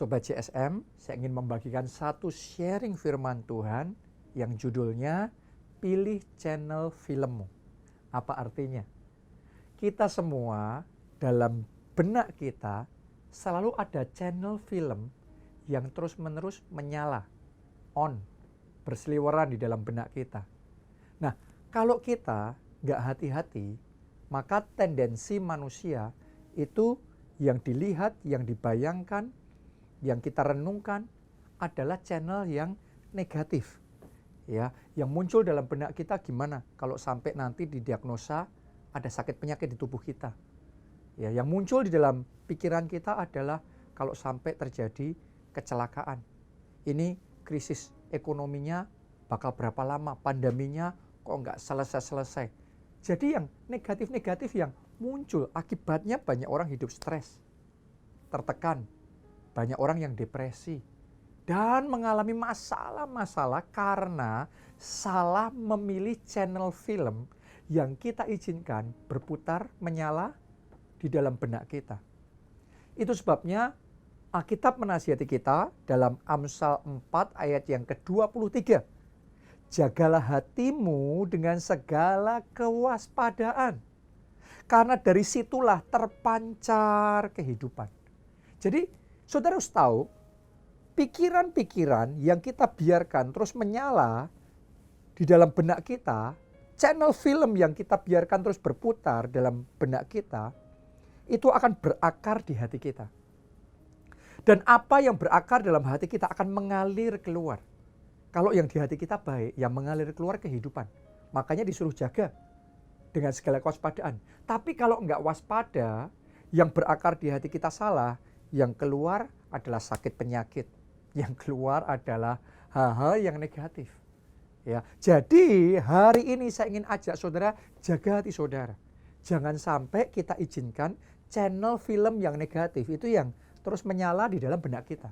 Sobat CSM, saya ingin membagikan satu sharing firman Tuhan yang judulnya Pilih Channel Filmmu. Apa artinya? Kita semua dalam benak kita selalu ada channel film yang terus-menerus menyala, on, berseliweran di dalam benak kita. Nah, kalau kita nggak hati-hati, maka tendensi manusia itu yang dilihat, yang dibayangkan, yang kita renungkan adalah channel yang negatif. Ya, yang muncul dalam benak kita gimana kalau sampai nanti didiagnosa ada sakit penyakit di tubuh kita. Ya, yang muncul di dalam pikiran kita adalah kalau sampai terjadi kecelakaan. Ini krisis ekonominya bakal berapa lama, pandeminya kok nggak selesai-selesai. Jadi yang negatif-negatif yang muncul akibatnya banyak orang hidup stres, tertekan, banyak orang yang depresi, dan mengalami masalah-masalah karena salah memilih channel film yang kita izinkan berputar, menyala di dalam benak kita. Itu sebabnya Alkitab menasihati kita dalam Amsal 4 ayat yang ke-23. Jagalah hatimu dengan segala kewaspadaan, karena dari situlah terpancar kehidupan. Jadi, saudara harus tahu, pikiran-pikiran yang kita biarkan terus menyala di dalam benak kita, channel film yang kita biarkan terus berputar dalam benak kita, itu akan berakar di hati kita. Dan apa yang berakar dalam hati kita akan mengalir keluar. Kalau yang di hati kita baik, yang mengalir keluar kehidupan. Makanya disuruh jaga dengan segala kewaspadaan. Tapi kalau enggak waspada, yang berakar di hati kita salah, yang keluar adalah sakit penyakit. Yang keluar adalah hal-hal yang negatif. Ya, jadi hari ini saya ingin ajak saudara jaga hati saudara. Jangan sampai kita izinkan channel film yang negatif itu yang terus menyala di dalam benak kita.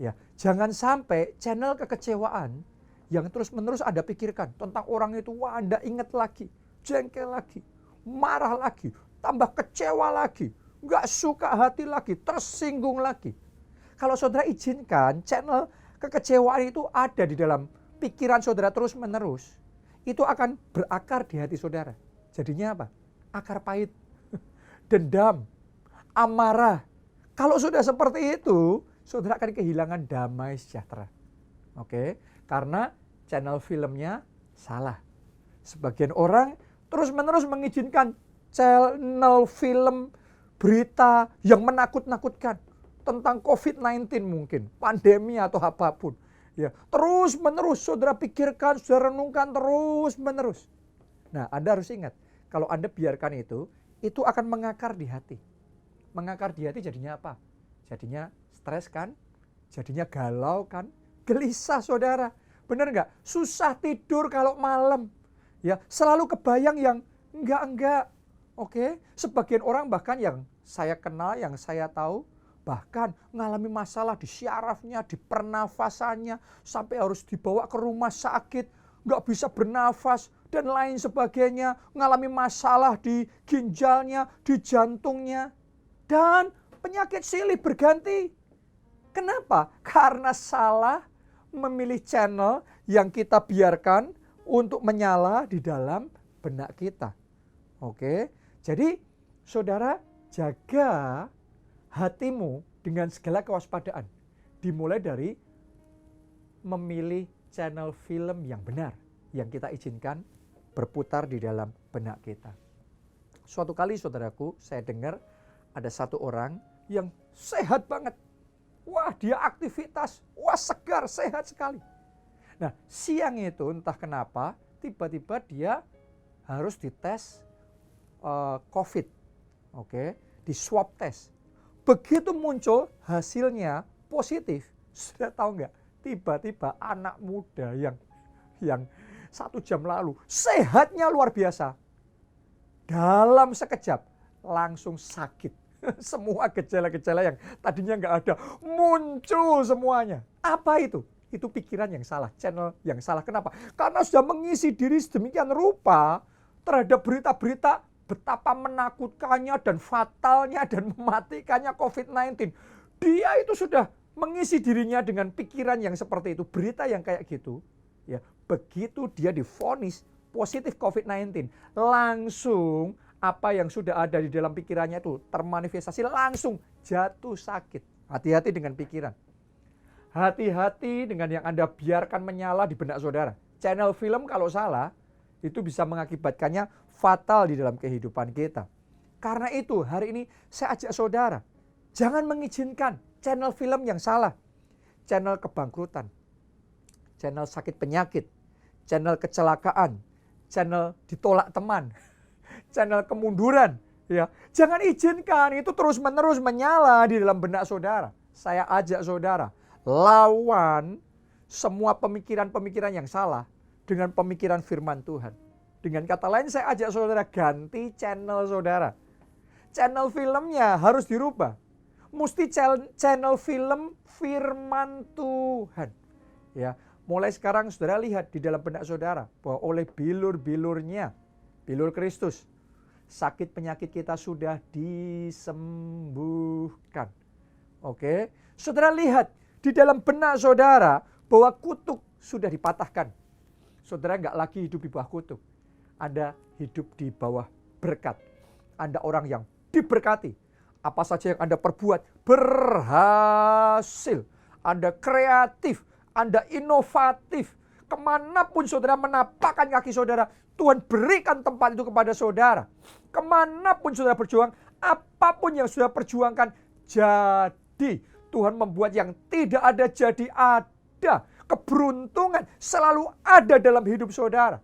Ya, jangan sampai channel kekecewaan yang terus-menerus Anda pikirkan tentang orang itu, wah Anda ingat lagi, jengkel lagi, marah lagi, tambah kecewa lagi, nggak suka hati lagi, tersinggung lagi. Kalau saudara izinkan channel kekecewaan itu ada di dalam pikiran saudara terus-menerus, itu akan berakar di hati saudara. Jadinya apa? Akar pahit, dendam, amarah. Kalau sudah seperti itu, saudara akan kehilangan damai sejahtera. Oke? Karena channel filmnya salah. Sebagian orang terus-menerus mengizinkan channel film berita yang menakut-nakutkan tentang COVID-19 mungkin, pandemi atau apapun. Ya, terus-menerus saudara pikirkan, saudara renungkan terus-menerus. Nah, Anda harus ingat, kalau Anda biarkan itu akan mengakar di hati. Mengakar di hati jadinya apa? Jadinya stres kan? Jadinya galau kan? Gelisah saudara. Benar nggak? Susah tidur kalau malam. Ya, selalu kebayang yang enggak. Oke? Sebagian orang bahkan yang saya kenal, yang saya tahu, bahkan mengalami masalah di syarafnya, di pernafasannya, sampai harus dibawa ke rumah sakit, nggak bisa bernafas, dan lain sebagainya, mengalami masalah di ginjalnya, di jantungnya, dan penyakit silih berganti. Kenapa? Karena salah memilih channel yang kita biarkan untuk menyala di dalam benak kita. Oke, jadi saudara jaga hatimu dengan segala kewaspadaan. Dimulai dari memilih channel film yang benar, yang kita izinkan berputar di dalam benak kita. Suatu kali saudaraku, saya dengar ada satu orang yang sehat banget. Wah, dia aktivitas, wah segar, sehat sekali. Nah, siang itu entah kenapa, tiba-tiba dia harus dites COVID. Oke, di swab test. Begitu muncul hasilnya positif, sudah tahu nggak? Tiba-tiba anak muda yang 1 jam lalu sehatnya luar biasa, dalam sekejap langsung sakit. Semua gejala-gejala yang tadinya nggak ada muncul semuanya. Apa itu? Itu pikiran yang salah, channel yang salah. Kenapa? Karena sudah mengisi diri sedemikian rupa terhadap berita-berita betapa menakutkannya dan fatalnya dan mematikannya COVID-19. Dia itu sudah mengisi dirinya dengan pikiran yang seperti itu, berita yang kayak gitu, ya, begitu dia divonis positif COVID-19, langsung apa yang sudah ada di dalam pikirannya itu termanifestasi, langsung jatuh sakit. Hati-hati dengan pikiran. Hati-hati dengan yang Anda biarkan menyala di benak saudara. Channel film kalau salah, itu bisa mengakibatkannya fatal di dalam kehidupan kita. Karena itu hari ini saya ajak saudara, jangan mengizinkan channel film yang salah. Channel kebangkrutan, channel sakit penyakit, channel kecelakaan, channel ditolak teman, channel kemunduran. Ya, jangan izinkan itu terus-menerus menyala di dalam benak saudara. Saya ajak saudara, lawan semua pemikiran-pemikiran yang salah dengan pemikiran firman Tuhan. Dengan kata lain saya ajak saudara ganti channel saudara. Channel filmnya harus dirubah. Mesti channel film firman Tuhan. Ya, mulai sekarang saudara lihat di dalam benak saudara bahwa oleh bilur-bilurnya, bilur Kristus, sakit penyakit kita sudah disembuhkan. Oke, saudara lihat di dalam benak saudara bahwa kutuk sudah dipatahkan. Saudara nggak lagi hidup di bawah kutuk. Anda hidup di bawah berkat. Anda orang yang diberkati. Apa saja yang Anda perbuat berhasil. Anda kreatif, Anda inovatif. Kemanapun saudara menapakkan kaki saudara, Tuhan berikan tempat itu kepada saudara. Kemanapun saudara berjuang, apapun yang saudara perjuangkan jadi. Tuhan membuat yang tidak ada jadi ada. Keberuntungan selalu ada dalam hidup saudara.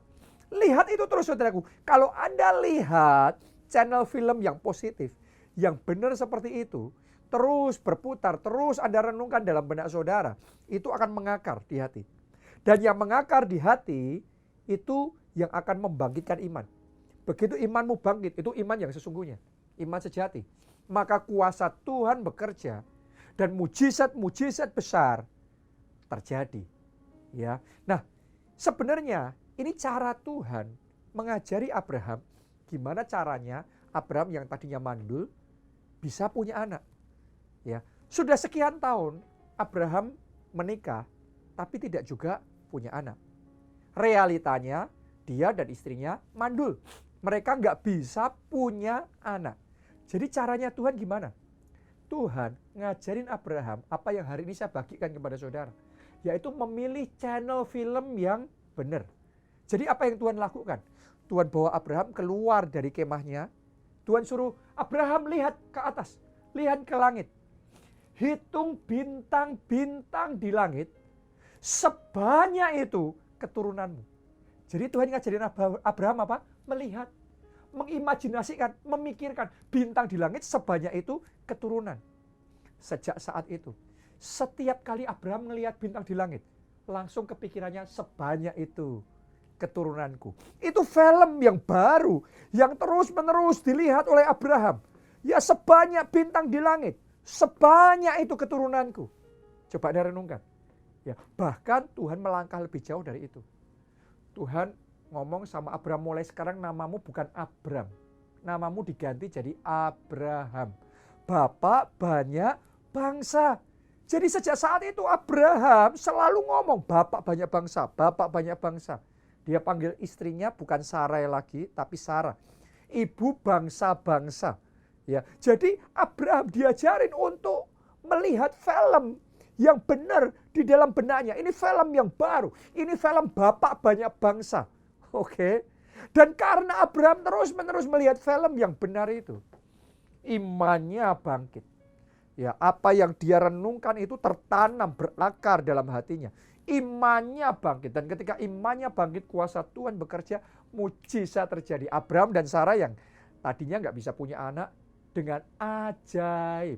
Lihat itu terus saudaraku. Kalau Anda lihat channel film yang positif, yang benar seperti itu, terus berputar, terus Anda renungkan dalam benak saudara, itu akan mengakar di hati. Dan yang mengakar di hati, itu yang akan membangkitkan iman. Begitu imanmu bangkit, itu iman yang sesungguhnya, iman sejati. Maka kuasa Tuhan bekerja dan mujizat-mujizat besar terjadi. Ya. Nah, sebenarnya ini cara Tuhan mengajari Abraham gimana caranya Abraham yang tadinya mandul bisa punya anak. Ya, sudah sekian tahun Abraham menikah tapi tidak juga punya anak. Realitanya dia dan istrinya mandul. Mereka nggak bisa punya anak. Jadi caranya Tuhan gimana? Tuhan ngajarin Abraham apa yang hari ini saya bagikan kepada saudara. Yaitu memilih channel film yang benar. Jadi apa yang Tuhan lakukan? Tuhan bawa Abraham keluar dari kemahnya. Tuhan suruh Abraham lihat ke atas. Lihat ke langit. Hitung bintang-bintang di langit. Sebanyak itu keturunanmu. Jadi Tuhan ngajarin Abraham apa? Melihat, mengimajinasikan, memikirkan bintang di langit sebanyak itu keturunan. Sejak saat itu, setiap kali Abraham melihat bintang di langit, langsung kepikirannya sebanyak itu keturunanku. Itu film yang baru, yang terus-menerus dilihat oleh Abraham. Ya sebanyak bintang di langit, sebanyak itu keturunanku. Coba Anda renungkan. Ya, bahkan Tuhan melangkah lebih jauh dari itu. Tuhan ngomong sama Abraham, mulai sekarang namamu bukan Abram. Namamu diganti jadi Abraham. Bapak banyak bangsa. Jadi sejak saat itu Abraham selalu ngomong Bapak banyak bangsa, Bapak banyak bangsa. Dia panggil istrinya bukan Sarai lagi, tapi Sarah. Ibu bangsa-bangsa. Ya, jadi Abraham diajarin untuk melihat film yang benar di dalam benaknya. Ini film yang baru. Ini film Bapak banyak bangsa. Oke. Dan karena Abraham terus-menerus melihat film yang benar itu, imannya bangkit. Ya, apa yang dia renungkan itu tertanam, berakar dalam hatinya. Imannya bangkit. Dan ketika imannya bangkit, kuasa Tuhan bekerja, mujizat terjadi. Abraham dan Sarah yang tadinya nggak bisa punya anak, dengan ajaib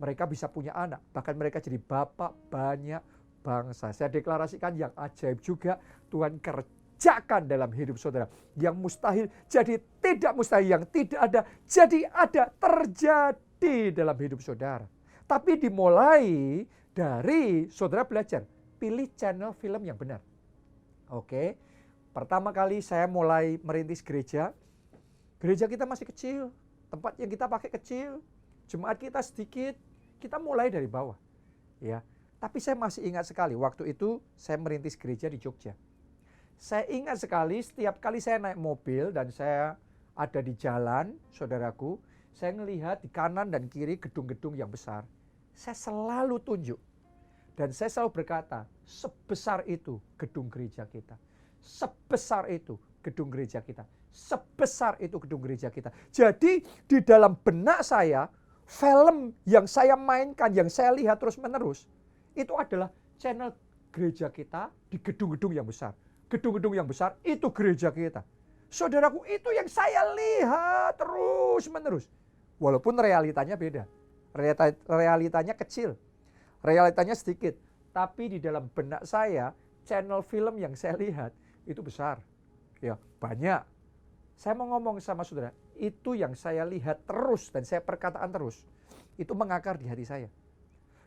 mereka bisa punya anak. Bahkan mereka jadi bapak banyak bangsa. Saya deklarasikan yang ajaib juga Tuhan kerjakan dalam hidup saudara. Yang mustahil jadi tidak mustahil. Yang tidak ada jadi ada, terjadi dalam hidup saudara. Tapi dimulai dari saudara belajar. Pilih channel film yang benar. Oke. Pertama kali saya mulai merintis gereja. Gereja kita masih kecil. Tempat yang kita pakai kecil. Jemaat kita sedikit. Kita mulai dari bawah. Ya. Tapi saya masih ingat sekali waktu itu saya merintis gereja di Jogja. Saya ingat sekali setiap kali saya naik mobil dan saya ada di jalan, saudaraku, saya melihat di kanan dan kiri gedung-gedung yang besar. Saya selalu tunjuk dan saya selalu berkata, sebesar itu gedung gereja kita. Sebesar itu gedung gereja kita. Sebesar itu gedung gereja kita. Jadi di dalam benak saya, film yang saya mainkan, yang saya lihat terus-menerus, itu adalah channel gereja kita di gedung-gedung yang besar. Gedung-gedung yang besar itu gereja kita. Saudaraku, itu yang saya lihat terus-menerus. Walaupun realitanya beda. Realitanya kecil. Realitanya sedikit. Tapi di dalam benak saya, channel film yang saya lihat itu besar. Ya, banyak. Saya mau ngomong sama saudara, itu yang saya lihat terus dan saya perkataan terus. Itu mengakar di hati saya.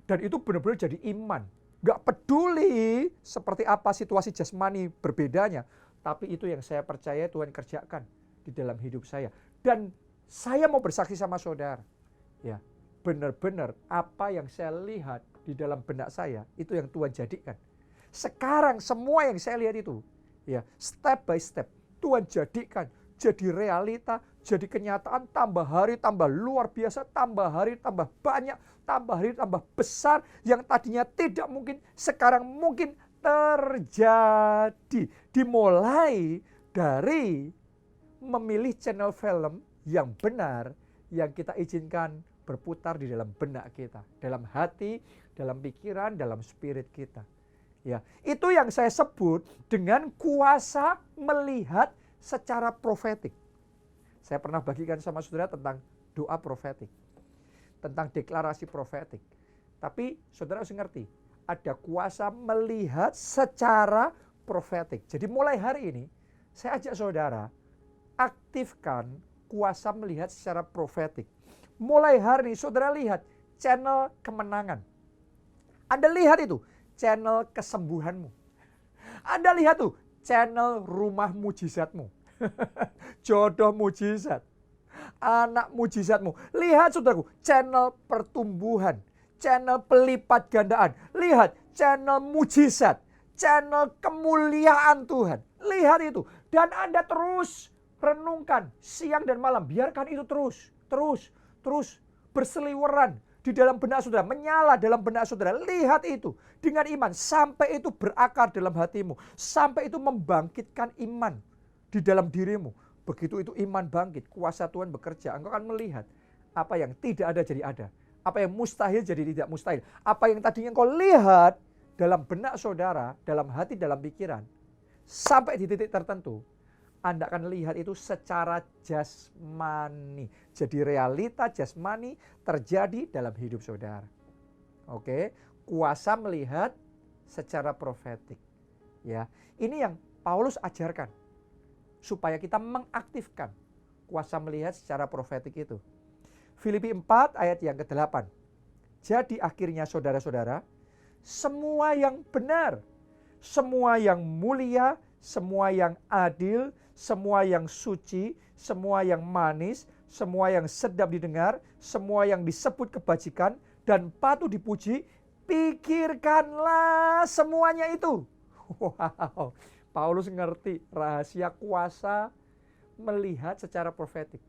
Dan itu benar-benar jadi iman. Gak peduli seperti apa situasi jasmani berbedanya. Tapi itu yang saya percaya Tuhan kerjakan di dalam hidup saya. Dan saya mau bersaksi sama saudara. Ya, benar-benar apa yang saya lihat di dalam benak saya, itu yang Tuhan jadikan. Sekarang semua yang saya lihat itu, ya, step by step, Tuhan jadikan jadi realita, jadi kenyataan, tambah hari tambah luar biasa, tambah hari tambah banyak, tambah hari tambah besar, yang tadinya tidak mungkin, sekarang mungkin terjadi. Dimulai dari memilih channel film yang benar, yang kita izinkan berputar di dalam benak kita, dalam hati, dalam pikiran, dalam spirit kita. Ya, itu yang saya sebut dengan kuasa melihat secara profetik. Saya pernah bagikan sama saudara tentang doa profetik, tentang deklarasi profetik. Tapi saudara harus ngerti, ada kuasa melihat secara profetik. Jadi mulai hari ini, saya ajak saudara, aktifkan kuasa melihat secara profetik. Mulai hari ini saudara lihat channel kemenangan. Anda lihat itu, channel kesembuhanmu. Anda lihat tuh, channel rumah mujizatmu. Jodoh mujizat. Anak mujizatmu. Lihat saudaraku, channel pertumbuhan. Channel pelipat gandaan. Lihat, channel mujizat. Channel kemuliaan Tuhan. Lihat itu. Dan Anda terus renungkan siang dan malam. Biarkan itu terus berseliweran di dalam benak saudara, menyala dalam benak saudara. Lihat itu dengan iman sampai itu berakar dalam hatimu, sampai itu membangkitkan iman di dalam dirimu. Begitu itu iman bangkit, kuasa Tuhan bekerja, engkau akan melihat apa yang tidak ada jadi ada, apa yang mustahil jadi tidak mustahil, apa yang tadinya engkau lihat dalam benak saudara, dalam hati, dalam pikiran, sampai di titik tertentu Anda akan lihat itu secara jasmani. Jadi realita jasmani terjadi dalam hidup saudara. Oke, kuasa melihat secara profetik. Ya, ini yang Paulus ajarkan supaya kita mengaktifkan kuasa melihat secara profetik itu. Filipi 4 ayat yang ke-8. Jadi akhirnya saudara-saudara, semua yang benar, semua yang mulia, semua yang adil, semua yang suci, semua yang manis, semua yang sedap didengar, semua yang disebut kebajikan dan patut dipuji, pikirkanlah semuanya itu. Wow, Paulus ngerti rahasia kuasa melihat secara profetik.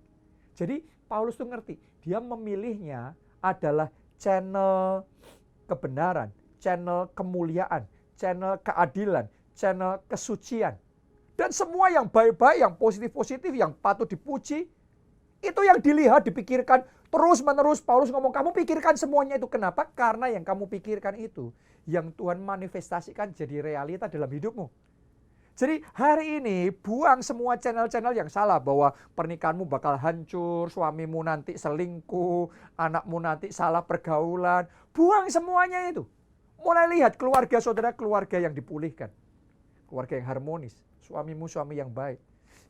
Jadi Paulus tuh ngerti, dia memilihnya adalah channel kebenaran, channel kemuliaan, channel keadilan, channel kesucian. Dan semua yang baik-baik, yang positif-positif, yang patut dipuji, itu yang dilihat, dipikirkan terus-menerus. Paulus ngomong, kamu pikirkan semuanya itu. Kenapa? Karena yang kamu pikirkan itu, yang Tuhan manifestasikan jadi realita dalam hidupmu. Jadi hari ini buang semua channel-channel yang salah, bahwa pernikahanmu bakal hancur, suamimu nanti selingkuh, anakmu nanti salah pergaulan. Buang semuanya itu. Mulai lihat keluarga saudara, keluarga yang dipulihkan. Keluarga yang harmonis. Suamimu suami yang baik,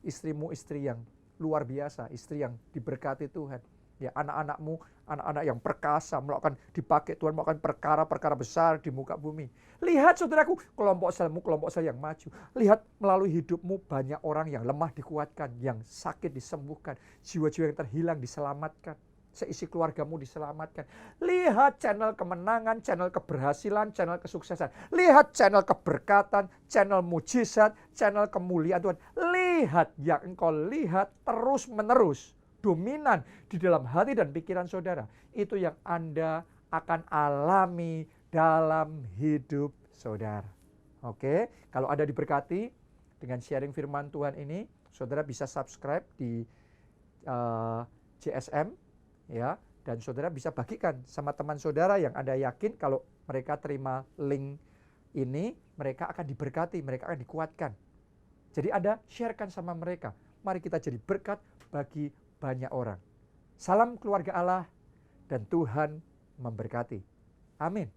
istrimu istri yang luar biasa, istri yang diberkati Tuhan. Ya, anak-anakmu anak-anak yang perkasa, melakukan dipakai Tuhan melakukan perkara-perkara besar di muka bumi. Lihat saudaraku, kelompok sel yang maju. Lihat melalui hidupmu banyak orang yang lemah dikuatkan, yang sakit disembuhkan, jiwa-jiwa yang terhilang diselamatkan. seisi keluargamu diselamatkan. Lihat channel kemenangan, channel keberhasilan, channel kesuksesan. Lihat channel keberkatan, channel mujizat, channel kemuliaan Tuhan. Lihat yang engkau lihat terus menerus dominan di dalam hati dan pikiran saudara. Itu yang Anda akan alami dalam hidup saudara. Oke, kalau Anda diberkati dengan sharing firman Tuhan ini, saudara bisa subscribe di JSM ya, dan saudara bisa bagikan sama teman saudara yang Anda yakin kalau mereka terima link ini, mereka akan diberkati, mereka akan dikuatkan. Jadi Anda sharekan sama mereka. Mari kita jadi berkat bagi banyak orang. Salam keluarga Allah dan Tuhan memberkati. Amin.